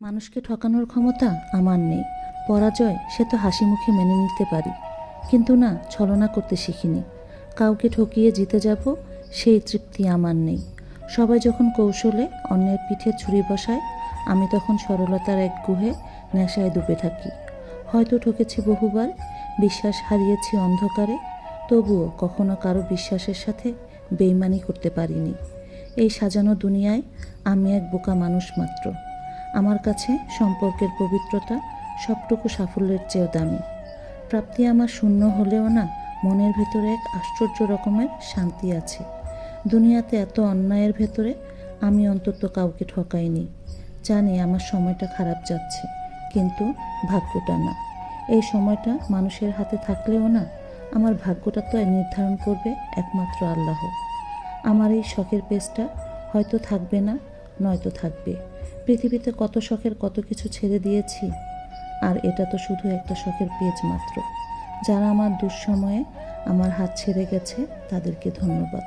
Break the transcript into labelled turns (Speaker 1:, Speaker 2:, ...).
Speaker 1: মানুষকে ঠকানোর ক্ষমতা আমার নেই। পরাজয় সে তো হাসি মুখে মেনে নিতে পারি, কিন্তু না, ছলনা করতে শিখিনি। কাউকে ঠকিয়ে জিতে যাব সেই তৃপ্তি আমার নেই। সবাই যখন কৌশলে অন্যের পিঠে ছুরি বসায়, আমি তখন সরলতার এক গুহে নেশায় ডুবে থাকি। হয়তো ঠকেছি বহুবার, বিশ্বাস হারিয়েছি অন্ধকারে, তবুও কখনো কারো বিশ্বাসের সাথে বেইমানি করতে পারিনি। এই সাজানো দুনিয়ায় আমি এক বোকা মানুষ মাত্র। আমার কাছে সম্পর্কের পবিত্রতা সবটুকু সাফল্যের চেয়েও দামি। প্রাপ্তি আমার শূন্য হলেও না, মনের ভেতরে এক আশ্চর্য রকমের শান্তি আছে। দুনিয়াতে এত অন্যায়ের ভেতরে আমি অন্তত কাউকে ঠকাইনি। জানি আমার সময়টা খারাপ যাচ্ছে, কিন্তু ভাগ্যটা না। এই সময়টা মানুষের হাতে থাকলেও না, আমার ভাগ্যটা তো নির্ধারণ করবে একমাত্র আল্লাহ। আমার এই শখের পেজটা হয়তো থাকবে না, নয়তো থাকবে। পৃথিবীতে কত শখের কত কিছু ছেড়ে দিয়েছি, আর এটা তো শুধু একটা শখের পেজ মাত্র। যারা আমার দুঃসময়ে আমার হাত ছেড়ে গেছে, তাদেরকে ধন্যবাদ।